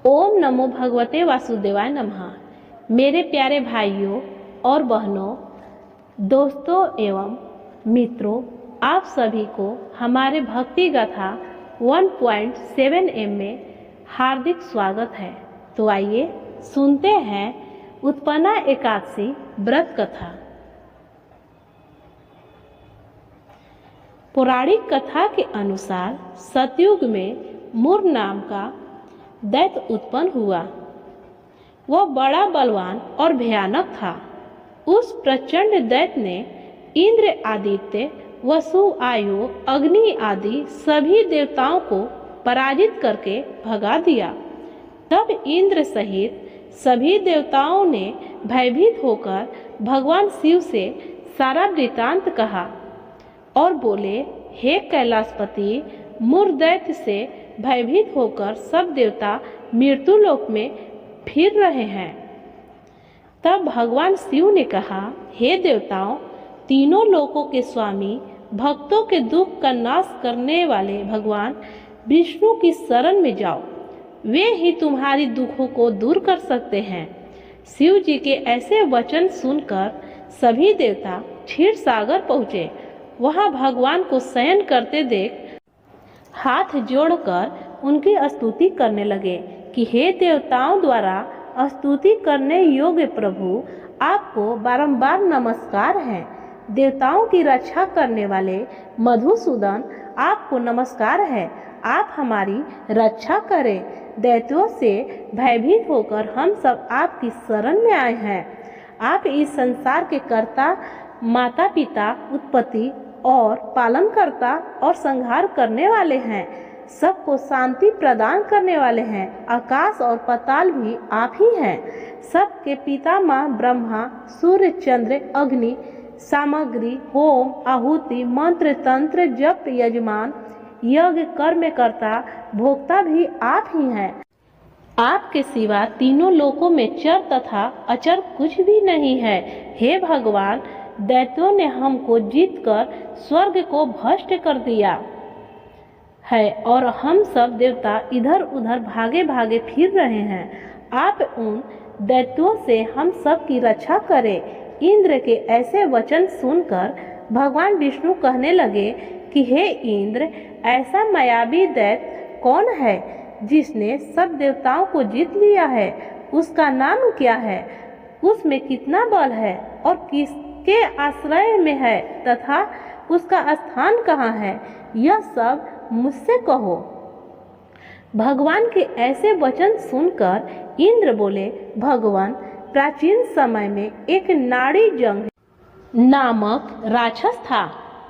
ओम नमो भगवते वासुदेवाय नमः। मेरे प्यारे भाइयों और बहनों, दोस्तों एवं मित्रों, आप सभी को हमारे भक्ति गाथा 1.7M में हार्दिक स्वागत है। तो आइए सुनते हैं उत्पन्ना एकादशी व्रत कथा। पौराणिक कथा के अनुसार सतयुग में मुर नाम का दैत्य उत्पन्न हुआ। वह बड़ा बलवान और भयानक था। उस प्रचंड दैत्य ने इंद्र, आदित्य, वसु, आयु, अग्नि आदि सभी देवताओं को पराजित करके भगा दिया। तब इंद्र सहित सभी देवताओं ने भयभीत होकर भगवान शिव से सारा वृतांत कहा और बोले, हे कैलाशपति, मुर दैत्य से भयभीत होकर सब देवता मृत्यु लोक में फिर रहे हैं। तब भगवान शिव ने कहा, हे देवताओं, तीनों लोकों के स्वामी, भक्तों के दुख का नाश करने वाले भगवान विष्णु की शरण में जाओ। वे ही तुम्हारी दुखों को दूर कर सकते हैं। शिव जी के ऐसे वचन सुनकर सभी देवता क्षीर सागर पहुँचे। वहाँ भगवान को शयन करते देख हाथ जोड़कर उनकी स्तुति करने लगे कि हे देवताओं द्वारा स्तुति करने योग्य प्रभु, आपको बारंबार नमस्कार है। देवताओं की रक्षा करने वाले मधुसूदन, आपको नमस्कार है। आप हमारी रक्षा करें। दैत्यों से भयभीत होकर हम सब आपकी शरण में आए हैं। आप इस संसार के कर्ता, माता पिता, उत्पत्ति और पालन करता और संहार करने वाले हैं। सबको शांति प्रदान करने वाले हैं। आकाश और पाताल भी आप ही हैं। सबके पितामह ब्रह्मा, सूर्य, चंद्र, अग्नि, सामग्री, होम, आहुति, मंत्र, तंत्र, जप, यजमान, यज्ञ, कर्म करता, भोक्ता भी आप ही हैं। आपके सिवा तीनों लोकों में चर तथा अचर कुछ भी नहीं है। हे भगवान, दैत्यों ने हमको जीतकर स्वर्ग को भ्रष्ट कर दिया है और हम सब देवता इधर उधर भागे भागे फिर रहे हैं। आप उन दैत्यों से हम सब की रक्षा करें। इंद्र के ऐसे वचन सुनकर भगवान विष्णु कहने लगे कि हे इंद्र, ऐसा मायावी दैत्य कौन है जिसने सब देवताओं को जीत लिया है? उसका नाम क्या है? उसमें कितना बल है और किसके आश्रय में है तथा उसका स्थान कहाँ है? यह सब मुझसे कहो। भगवान के ऐसे वचन सुनकर इंद्र बोले, भगवान, प्राचीन समय में एक नाड़ी जंग नामक राक्षस था।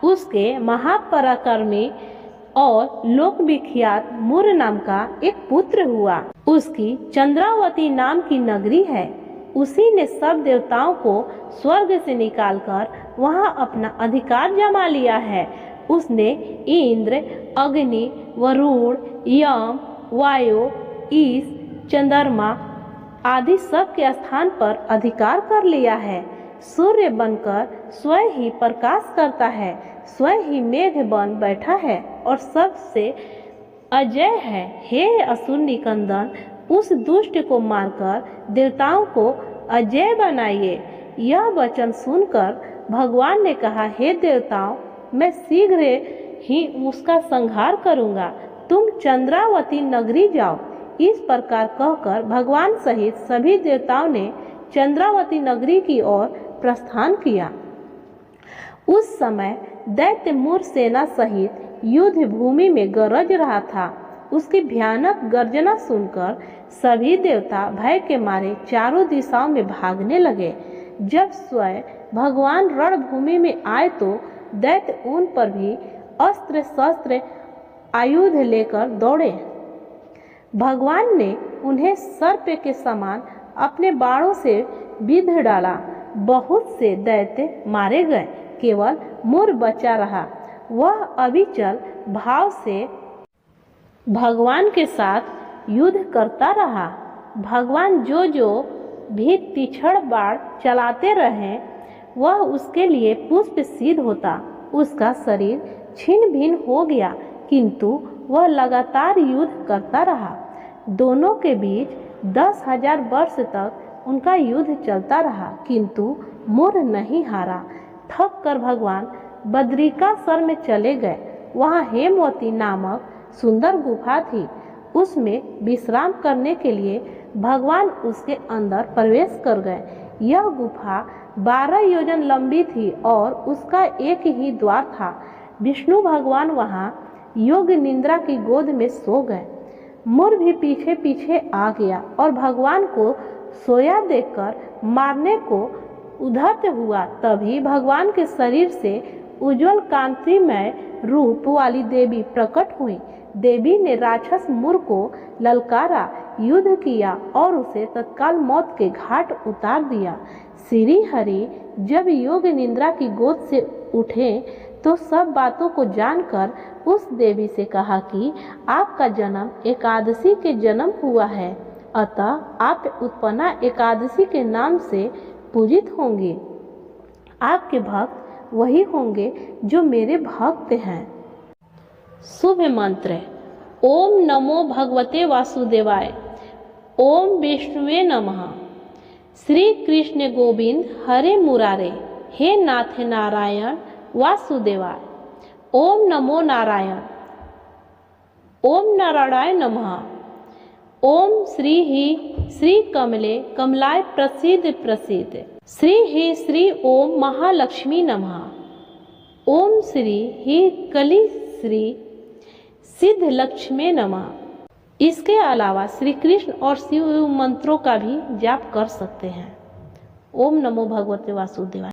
उसके महापराक्रमी और लोक विख्यात मुर नाम का एक पुत्र हुआ। उसकी चंद्रावती नाम की नगरी है। उसी ने सब देवताओं को स्वर्ग से निकालकर वहां अपना अधिकार जमा लिया है। उसने इंद्र, अग्नि, वरुण, यम, वायु, ईश, चंद्रमा आदि सब के स्थान पर अधिकार कर लिया है। सूर्य बनकर स्वयं ही प्रकाश करता है, स्वयं ही मेघ बन बैठा है और सबसे अजय है। हे असुर निकंदन, उस दुष्ट को मारकर देवताओं को अजय बनाइए। यह वचन सुनकर भगवान ने कहा, हे देवताओं, मैं शीघ्र ही उसका संहार करूंगा। तुम चंद्रावती नगरी जाओ। इस प्रकार कहकर भगवान सहित सभी देवताओं ने चंद्रावती नगरी की ओर प्रस्थान किया। उस समय दैत्य मुर सेना सहित युद्ध भूमि में गरज रहा था। उसकी भयानक गर्जना सुनकर सभी देवता भय के मारे चारों दिशाओं में भागने लगे। जब स्वयं भगवान रणभूमि में आए तो दैत्य उन पर भी अस्त्र शस्त्र आयुध लेकर दौड़े। भगवान ने उन्हें सर्प के समान अपने बाणों से बिंध डाला। बहुत से दैत्य मारे गए, केवल मुर बचा रहा। वह अविचल भाव से भगवान के साथ युद्ध करता रहा। भगवान जो भी तीक्ष्ण बाण चलाते रहे, वह उसके लिए पुष्प सिद्ध होता। उसका शरीर छिन्न भिन्न हो गया, किंतु वह लगातार युद्ध करता रहा। दोनों के बीच 10,000 वर्ष तक उनका युद्ध चलता रहा, किंतु मुर नहीं हारा। थक कर भगवान बद्रिकाश्रम में चले गए। वहाँ हेमवती नामक सुंदर गुफा थी। उसमें विश्राम करने के लिए भगवान उसके अंदर प्रवेश कर गए। यह गुफा 12 योजन लंबी थी और उसका एक ही द्वार था। विष्णु भगवान वहाँ योग निद्रा की गोद में सो गए। मुर भी पीछे पीछे आ गया और भगवान को सोया देखकर मारने को उद्यत हुआ। तभी भगवान के शरीर से उज्जवल कांतिमय रूप वाली देवी प्रकट हुई। देवी ने राक्षस मुर को ललकारा, युद्ध किया और उसे तत्काल मौत के घाट उतार दिया। श्री हरि जब योग निद्रा की गोद से उठे तो सब बातों को जानकर उस देवी से कहा कि आपका जन्म एकादशी के जन्म हुआ है, अतः आप उत्पन्ना एकादशी के नाम से पूजित होंगे। आपके भक्त वही होंगे जो मेरे भक्त हैं। शुभ मंत्र। ओम नमो भगवते वासुदेवाय। ओम विष्णुवे नमः। श्री कृष्ण गोविंद हरे मुरारे। हे नाथ नारायण वासुदेवाय। ओम नमो नारायण। ओम नारायणाय नमः। ओम श्री ही श्री कमले कमलाय प्रसिद्ध प्रसिद्ध। श्री ही श्री ओम महालक्ष्मी नमः। ओम श्री ही कली श्री सिद्ध लक्ष्मी नमः। इसके अलावा श्री कृष्ण और शिव मंत्रों का भी जाप कर सकते हैं। ओम नमो भगवते वासुदेवाय।